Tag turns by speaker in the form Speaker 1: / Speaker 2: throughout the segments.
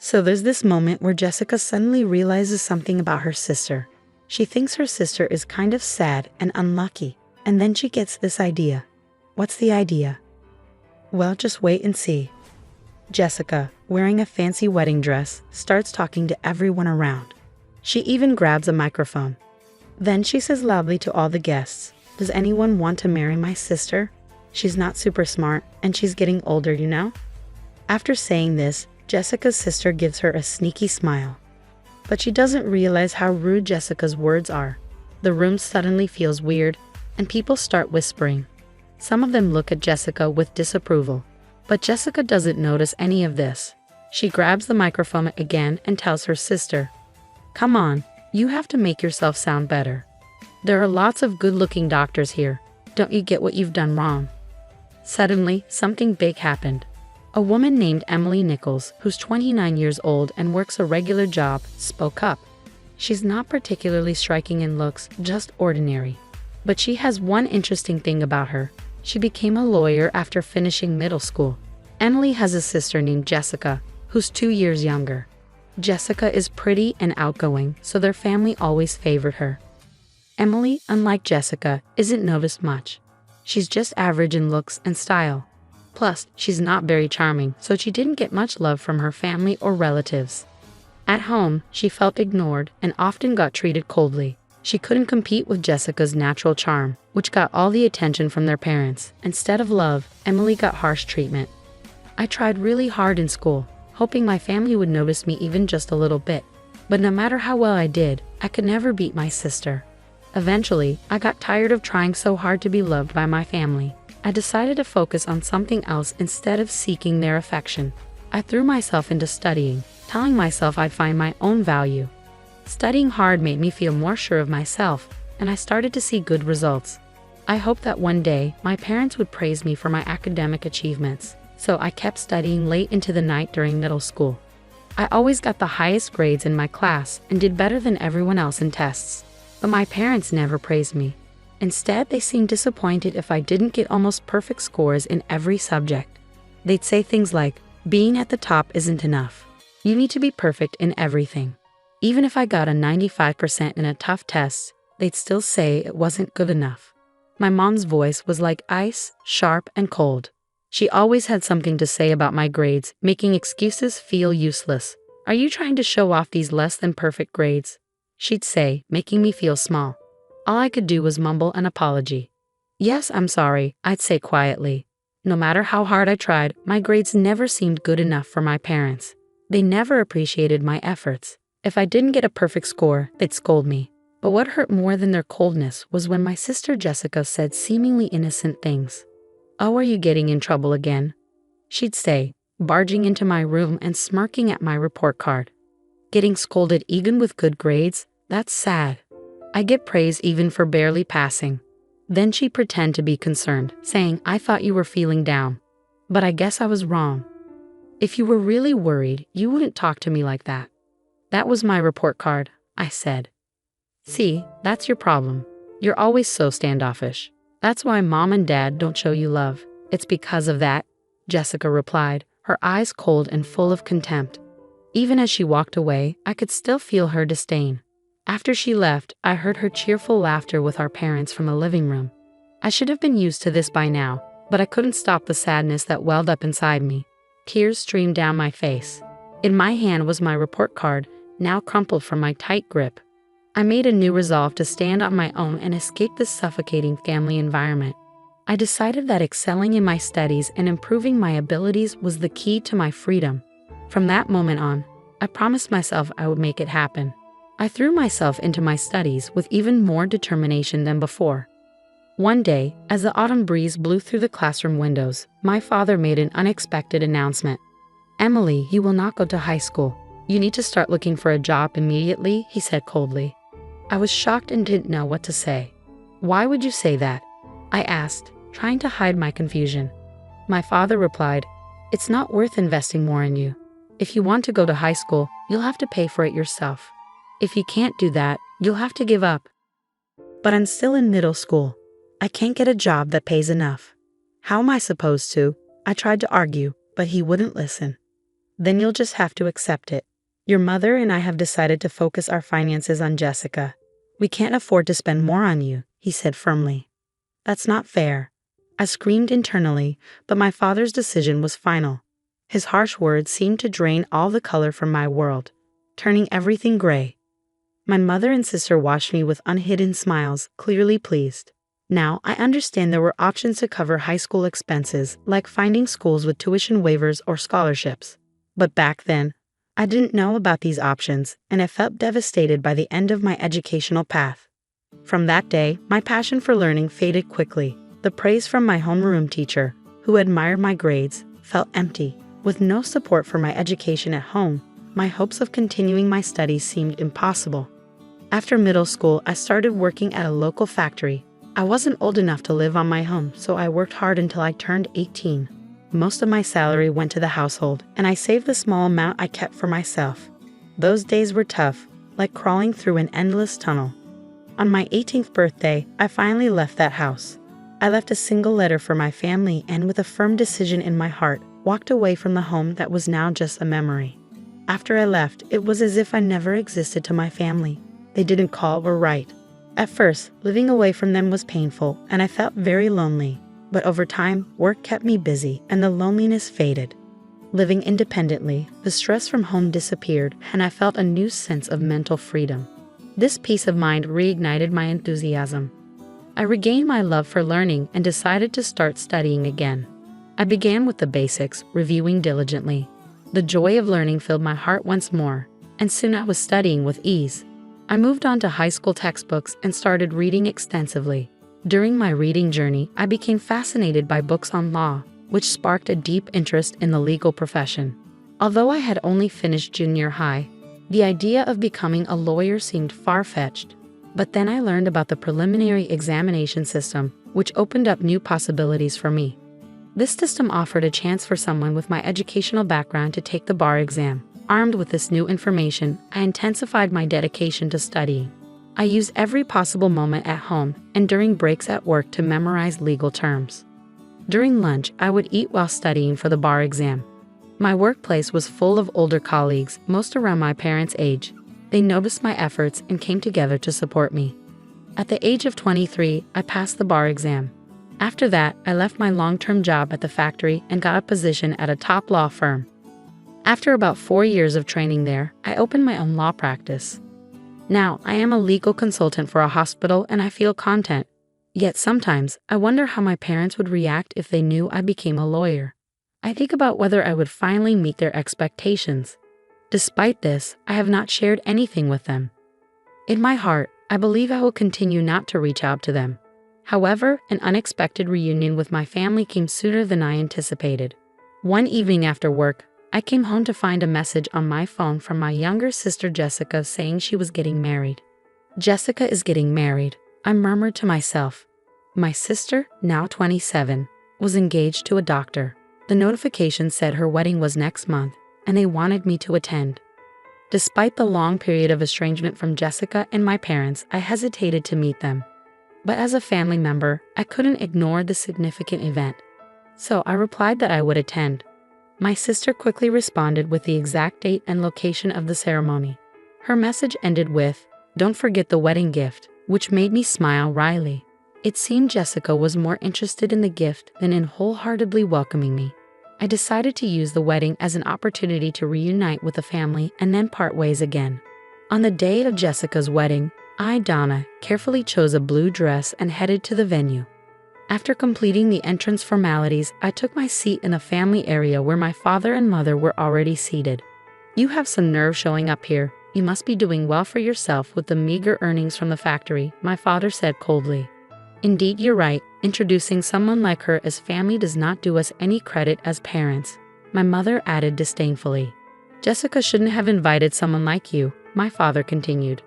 Speaker 1: So there's this moment where Jessica suddenly realizes something about her sister. She thinks her sister is kind of sad and unlucky, and then she gets this idea. What's the idea? Well, just wait and see. Jessica, wearing a fancy wedding dress, starts talking to everyone around. She even grabs a microphone. Then she says loudly to all the guests, "Does anyone want to marry my sister? She's not super smart, and she's getting older, you know?" After saying this, Jessica's sister gives her a sneaky smile. But she doesn't realize how rude Jessica's words are. The room suddenly feels weird, and people start whispering. Some of them look at Jessica with disapproval. But Jessica doesn't notice any of this. She grabs the microphone again and tells her sister, "Come on, you have to make yourself sound better. There are lots of good-looking doctors here. Don't you get what you've done wrong?" Suddenly, something big happened. A woman named Emily Nichols, who's 29 years old and works a regular job, spoke up. She's not particularly striking in looks, just ordinary. But she has one interesting thing about her. She became a lawyer after finishing middle school. Emily has a sister named Jessica, who's 2 years younger. Jessica is pretty and outgoing, so their family always favored her. Emily, unlike Jessica, isn't noticed much. She's just average in looks and style. Plus, she's not very charming, so she didn't get much love from her family or relatives. At home, she felt ignored and often got treated coldly. She couldn't compete with Jessica's natural charm, which got all the attention from their parents. Instead of love, Emily got harsh treatment. "I tried really hard in school, hoping my family would notice me even just a little bit. But no matter how well I did, I could never beat my sister. Eventually, I got tired of trying so hard to be loved by my family. I decided to focus on something else instead of seeking their affection. I threw myself into studying, telling myself I'd find my own value. Studying hard made me feel more sure of myself, and I started to see good results. I hoped that one day my parents would praise me for my academic achievements, so I kept studying late into the night during middle school. I always got the highest grades in my class and did better than everyone else in tests, but my parents never praised me. Instead, they seemed disappointed if I didn't get almost perfect scores in every subject. They'd say things like, "Being at the top isn't enough. You need to be perfect in everything." Even if I got a 95% in a tough test, they'd still say it wasn't good enough. My mom's voice was like ice, sharp and cold. She always had something to say about my grades, making excuses feel useless. "Are you trying to show off these less than perfect grades?" she'd say, making me feel small. All I could do was mumble an apology. "Yes, I'm sorry," I'd say quietly. No matter how hard I tried, my grades never seemed good enough for my parents. They never appreciated my efforts. If I didn't get a perfect score, they'd scold me. But what hurt more than their coldness was when my sister Jessica said seemingly innocent things. "Oh, are you getting in trouble again?" she'd say, barging into my room and smirking at my report card. Getting scolded even with good grades? That's sad. I get praise even for barely passing. Then she'd pretend to be concerned, saying, "I thought you were feeling down." But I guess I was wrong. "If you were really worried, you wouldn't talk to me like that." "That was my report card," I said. "See, that's your problem. You're always so standoffish. That's why Mom and Dad don't show you love. It's because of that," Jessica replied, her eyes cold and full of contempt. Even as she walked away, I could still feel her disdain. After she left, I heard her cheerful laughter with our parents from a living room. I should have been used to this by now, but I couldn't stop the sadness that welled up inside me. Tears streamed down my face. In my hand was my report card, now crumpled from my tight grip. I made a new resolve to stand on my own and escape this suffocating family environment. I decided that excelling in my studies and improving my abilities was the key to my freedom. From that moment on, I promised myself I would make it happen. I threw myself into my studies with even more determination than before. One day, as the autumn breeze blew through the classroom windows, my father made an unexpected announcement. "Emily, you will not go to high school. You need to start looking for a job immediately," he said coldly. I was shocked and didn't know what to say. "Why would you say that?" I asked, trying to hide my confusion. My father replied, "It's not worth investing more in you. If you want to go to high school, you'll have to pay for it yourself. If you can't do that, you'll have to give up." "But I'm still in middle school. I can't get a job that pays enough. How am I supposed to?" I tried to argue, but he wouldn't listen. Then you'll just have to accept it. Your mother and I have decided to focus our finances on Jessica. We can't afford to spend more on you, he said firmly. That's not fair. I screamed internally, but my father's decision was final. His harsh words seemed to drain all the color from my world, turning everything gray. My mother and sister watched me with unhidden smiles, clearly pleased. Now, I understand there were options to cover high school expenses, like finding schools with tuition waivers or scholarships. But back then, I didn't know about these options, and I felt devastated by the end of my educational path. From that day, my passion for learning faded quickly. The praise from my homeroom teacher, who admired my grades, felt empty. With no support for my education at home, my hopes of continuing my studies seemed impossible. After middle school, I started working at a local factory. I wasn't old enough to live on my own, so I worked hard until I turned 18. Most of my salary went to the household, and I saved the small amount I kept for myself. Those days were tough, like crawling through an endless tunnel. On my 18th birthday, I finally left that house. I left a single letter for my family and, with a firm decision in my heart, walked away from the home that was now just a memory. After I left, it was as if I never existed to my family. They didn't call or write. At first, living away from them was painful, and I felt very lonely. But over time, work kept me busy, and the loneliness faded. Living independently, the stress from home disappeared, and I felt a new sense of mental freedom. This peace of mind reignited my enthusiasm. I regained my love for learning and decided to start studying again. I began with the basics, reviewing diligently. The joy of learning filled my heart once more, and soon I was studying with ease. I moved on to high school textbooks and started reading extensively. During my reading journey, I became fascinated by books on law, which sparked a deep interest in the legal profession. Although I had only finished junior high, the idea of becoming a lawyer seemed far-fetched. But then I learned about the preliminary examination system, which opened up new possibilities for me. This system offered a chance for someone with my educational background to take the bar exam. Armed with this new information, I intensified my dedication to studying. I used every possible moment at home and during breaks at work to memorize legal terms. During lunch, I would eat while studying for the bar exam. My workplace was full of older colleagues, most around my parents' age. They noticed my efforts and came together to support me. At the age of 23, I passed the bar exam. After that, I left my long-term job at the factory and got a position at a top law firm. After about 4 years of training there, I opened my own law practice. Now, I am a legal consultant for a hospital and I feel content. Yet sometimes, I wonder how my parents would react if they knew I became a lawyer. I think about whether I would finally meet their expectations. Despite this, I have not shared anything with them. In my heart, I believe I will continue not to reach out to them. However, an unexpected reunion with my family came sooner than I anticipated. One evening after work, I came home to find a message on my phone from my younger sister Jessica saying she was getting married. Jessica is getting married, I murmured to myself. My sister, now 27, was engaged to a doctor. The notification said her wedding was next month, and they wanted me to attend. Despite the long period of estrangement from Jessica and my parents, I hesitated to meet them. But as a family member, I couldn't ignore the significant event. So I replied that I would attend. My sister quickly responded with the exact date and location of the ceremony. Her message ended with, "Don't forget the wedding gift," which made me smile wryly. It seemed Jessica was more interested in the gift than in wholeheartedly welcoming me. I decided to use the wedding as an opportunity to reunite with the family and then part ways again. On the day of Jessica's wedding, I, Donna, carefully chose a blue dress and headed to the venue. After completing the entrance formalities, I took my seat in the family area where my father and mother were already seated. "You have some nerve showing up here. You must be doing well for yourself with the meager earnings from the factory," my father said coldly. "Indeed, you're right. Introducing someone like her as family does not do us any credit as parents," my mother added disdainfully. "Jessica shouldn't have invited someone like you," my father continued.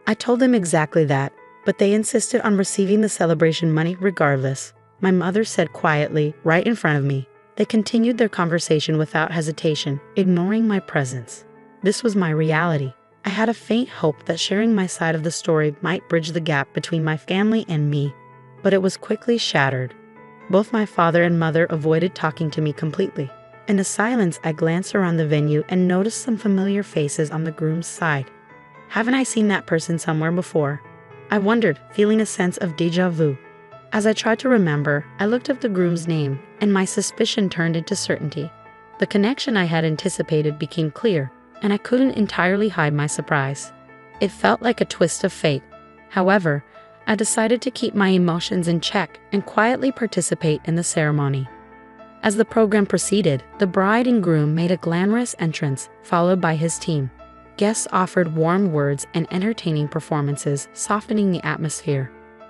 Speaker 1: I told them exactly that, but they insisted on receiving the celebration money regardless, my mother said quietly, right in front of me. They continued their conversation without hesitation, ignoring my presence. This was my reality. I had a faint hope that sharing my side of the story might bridge the gap between my family and me, but it was quickly shattered. Both my father and mother avoided talking to me completely. In the silence, I glanced around the venue and noticed some familiar faces on the groom's side. Haven't I seen that person somewhere before? I wondered, feeling a sense of déjà vu. As I tried to remember, I looked up the groom's name, and my suspicion turned into certainty. The connection I had anticipated became clear, and I couldn't entirely hide my surprise. It felt like a twist of fate. However, I decided to keep my emotions in check and quietly participate in the ceremony. As the program proceeded, the bride and groom made a glamorous entrance, followed by his team. Guests offered warm words and entertaining performances, softening the atmosphere.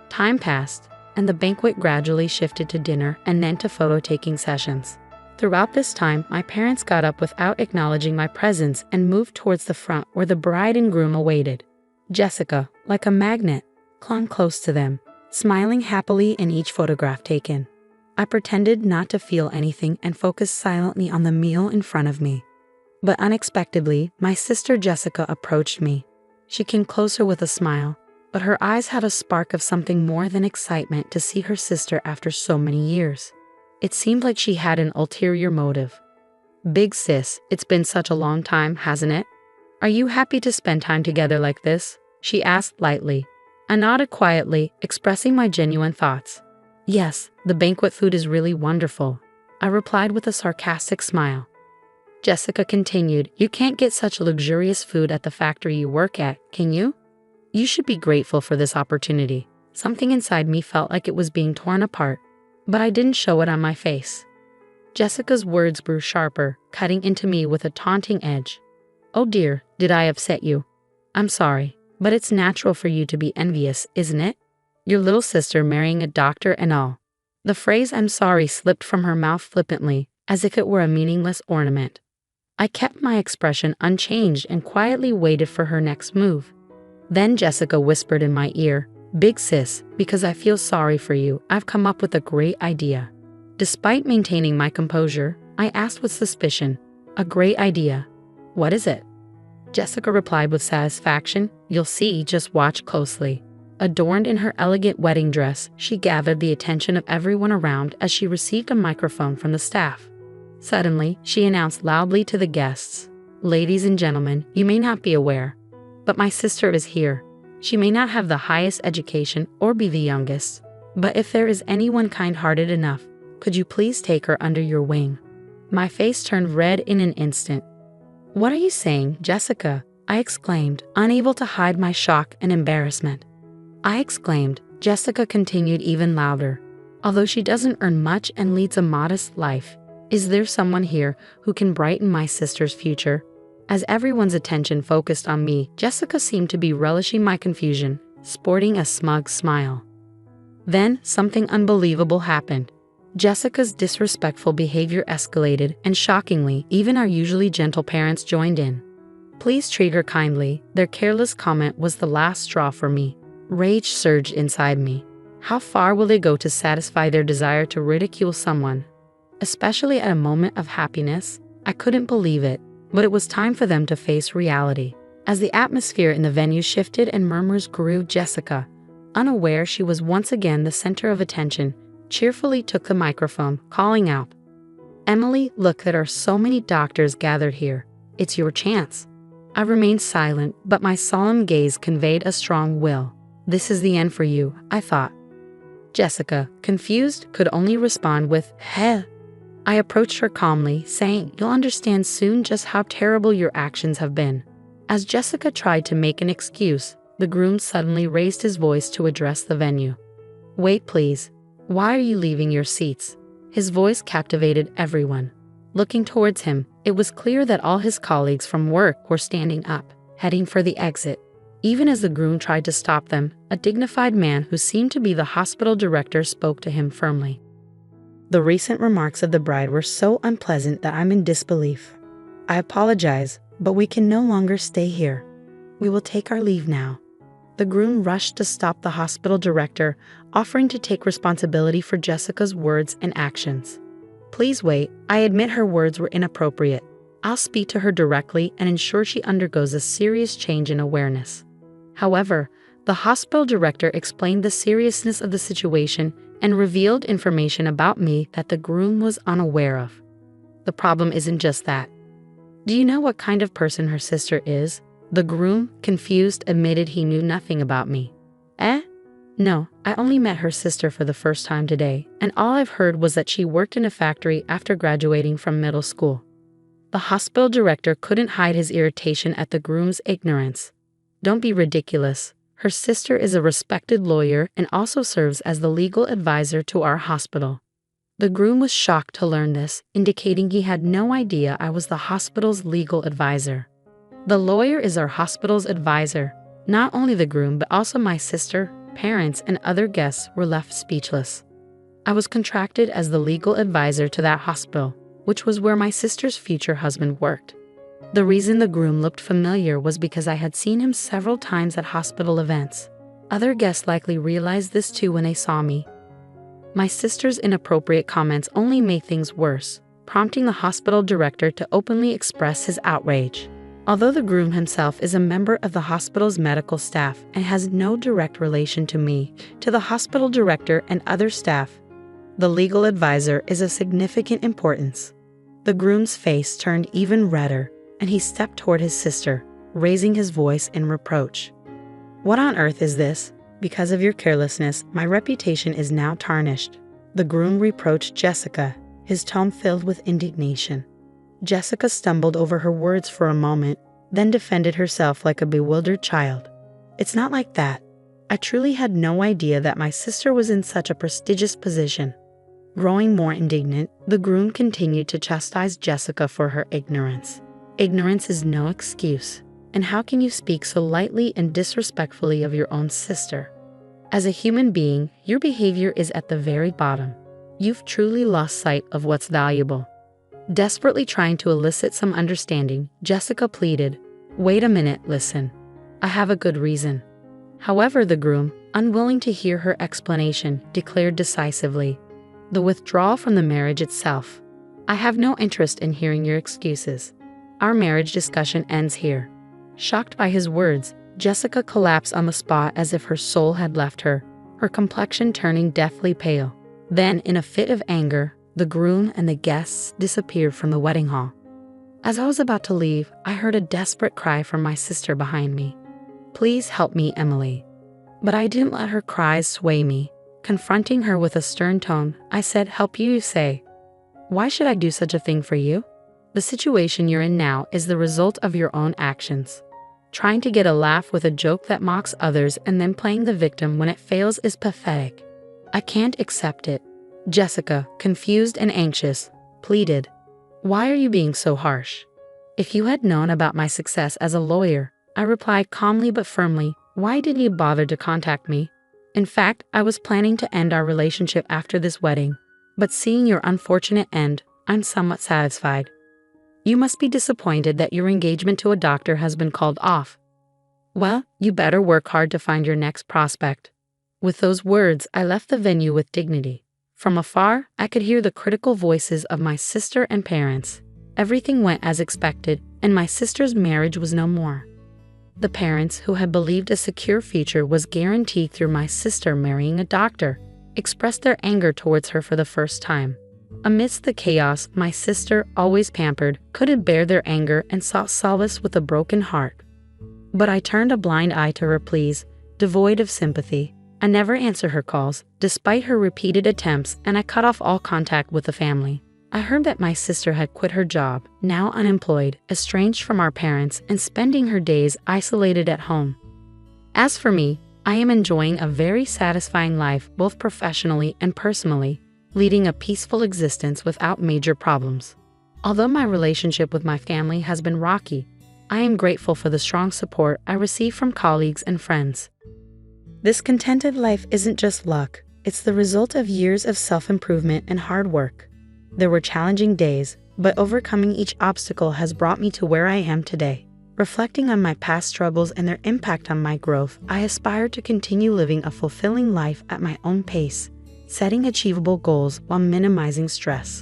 Speaker 1: Time passed, and the banquet gradually shifted to dinner and then to photo-taking sessions. Throughout this time, my parents got up without acknowledging my presence and moved towards the front where the bride and groom awaited. Jessica, like a magnet, clung close to them, smiling happily in each photograph taken. I pretended not to feel anything and focused silently on the meal in front of me. But unexpectedly, my sister Jessica approached me. She came closer with a smile, but her eyes had a spark of something more than excitement to see her sister after so many years. It seemed like she had an ulterior motive. "Big sis, it's been such a long time, hasn't it? Are you happy to spend time together like this?" she asked lightly. I nodded quietly, expressing my genuine thoughts. "Yes, the banquet food is really wonderful," I replied with a sarcastic smile. Jessica continued, "You can't get such luxurious food at the factory you work at, can you? You should be grateful for this opportunity." Something inside me felt like it was being torn apart, but I didn't show it on my face. Jessica's words grew sharper, cutting into me with a taunting edge. "Oh dear, did I upset you? I'm sorry, but it's natural for you to be envious, isn't it? Your little sister marrying a doctor and all." The phrase "I'm sorry" slipped from her mouth flippantly, as if it were a meaningless ornament. I kept my expression unchanged and quietly waited for her next move. Then Jessica whispered in my ear, "Big sis, because I feel sorry for you, I've come up with a great idea." Despite maintaining my composure, I asked with suspicion, "A great idea? What is it?" Jessica replied with satisfaction, "You'll see, just watch closely." Adorned in her elegant wedding dress, she gathered the attention of everyone around as she received a microphone from the staff. Suddenly, she announced loudly to the guests, "Ladies and gentlemen, you may not be aware, but my sister is here. She may not have the highest education or be the youngest, but if there is anyone kind-hearted enough, could you please take her under your wing?" My face turned red in an instant. "What are you saying, Jessica?" I exclaimed, unable to hide my shock and embarrassment. Jessica continued even louder. "Although she doesn't earn much and leads a modest life, is there someone here who can brighten my sister's future?" As everyone's attention focused on me, Jessica seemed to be relishing my confusion, sporting a smug smile. Then, something unbelievable happened. Jessica's disrespectful behavior escalated, and shockingly, even our usually gentle parents joined in. "Please treat her kindly." Their careless comment was the last straw for me. Rage surged inside me. How far will they go to satisfy their desire to ridicule someone? Especially at a moment of happiness? I couldn't believe it, but it was time for them to face reality. As the atmosphere in the venue shifted and murmurs grew, Jessica, unaware she was once again the center of attention, cheerfully took the microphone, calling out, "Emily, look, there are so many doctors gathered here. It's your chance." I remained silent, but my solemn gaze conveyed a strong will. "This is the end for you," I thought. Jessica, confused, could only respond with, "Heh." I approached her calmly, saying, "You'll understand soon just how terrible your actions have been." As Jessica tried to make an excuse, the groom suddenly raised his voice to address the venue. "Wait, please. Why are you leaving your seats?" His voice captivated everyone. Looking towards him, it was clear that all his colleagues from work were standing up, heading for the exit. Even as the groom tried to stop them, a dignified man who seemed to be the hospital director spoke to him firmly. "The recent remarks of the bride were so unpleasant that I'm in disbelief. I apologize, but we can no longer stay here. We will take our leave now." The groom rushed to stop the hospital director, offering to take responsibility for Jessica's words and actions. "Please wait. I admit her words were inappropriate. I'll speak to her directly and ensure she undergoes a serious change in awareness." However, the hospital director explained the seriousness of the situation and revealed information about me that the groom was unaware of. The problem isn't just that. Do you know what kind of person her sister is? The groom, confused, admitted he knew nothing about me. No, I only met her sister for the first time today, and all I've heard was that she worked in a factory after graduating from middle school. The hospital director couldn't hide his irritation at the groom's ignorance. Don't be ridiculous. Her sister is a respected lawyer and also serves as the legal advisor to our hospital. The groom was shocked to learn this, indicating he had no idea I was the hospital's legal advisor. The lawyer is our hospital's advisor. Not only the groom but also my sister, parents, and other guests were left speechless. I was contracted as the legal advisor to that hospital, which was where my sister's future husband worked. The reason the groom looked familiar was because I had seen him several times at hospital events. Other guests likely realized this too when they saw me. My sister's inappropriate comments only made things worse, prompting the hospital director to openly express his outrage. Although the groom himself is a member of the hospital's medical staff and has no direct relation to me, to the hospital director and other staff, the legal advisor is of significant importance. The groom's face turned even redder, and he stepped toward his sister, raising his voice in reproach. What on earth is this? Because of your carelessness, my reputation is now tarnished. The groom reproached Jessica, his tone filled with indignation. Jessica stumbled over her words for a moment, then defended herself like a bewildered child. It's not like that. I truly had no idea that my sister was in such a prestigious position. Growing more indignant, the groom continued to chastise Jessica for her ignorance. Ignorance is no excuse. And how can you speak so lightly and disrespectfully of your own sister? As a human being, your behavior is at the very bottom. You've truly lost sight of what's valuable. Desperately trying to elicit some understanding, Jessica pleaded, "Wait a minute, listen. I have a good reason." However, the groom, unwilling to hear her explanation, declared decisively, "The withdrawal from the marriage itself. I have no interest in hearing your excuses. Our marriage discussion ends here." Shocked by his words, Jessica collapsed on the spot as if her soul had left her, her complexion turning deathly pale. Then, in a fit of anger, the groom and the guests disappeared from the wedding hall. As I was about to leave, I heard a desperate cry from my sister behind me. "Please help me, Emily." But I didn't let her cries sway me. Confronting her with a stern tone, I said, "Help you say? Why should I do such a thing for you? The situation you're in now is the result of your own actions. Trying to get a laugh with a joke that mocks others and then playing the victim when it fails is pathetic. I can't accept it." Jessica, confused and anxious, pleaded, "Why are you being so harsh? If you had known about my success as a lawyer," I replied calmly but firmly, "why didn't you bother to contact me? In fact, I was planning to end our relationship after this wedding, but seeing your unfortunate end, I'm somewhat satisfied. You must be disappointed that your engagement to a doctor has been called off. Well, you better work hard to find your next prospect." With those words, I left the venue with dignity. From afar, I could hear the critical voices of my sister and parents. Everything went as expected, and my sister's marriage was no more. The parents, who had believed a secure future was guaranteed through my sister marrying a doctor, expressed their anger towards her for the first time. Amidst the chaos, my sister, always pampered, couldn't bear their anger and sought solace with a broken heart. But I turned a blind eye to her pleas, devoid of sympathy. I never answered her calls, despite her repeated attempts, and I cut off all contact with the family. I heard that my sister had quit her job, now unemployed, estranged from our parents, and spending her days isolated at home. As for me, I am enjoying a very satisfying life both professionally and personally, leading a peaceful existence without major problems. Although my relationship with my family has been rocky, I am grateful for the strong support I receive from colleagues and friends. This contented life isn't just luck, it's the result of years of self-improvement and hard work. There were challenging days, but overcoming each obstacle has brought me to where I am today. Reflecting on my past struggles and their impact on my growth, I aspire to continue living a fulfilling life at my own pace, setting achievable goals while minimizing stress.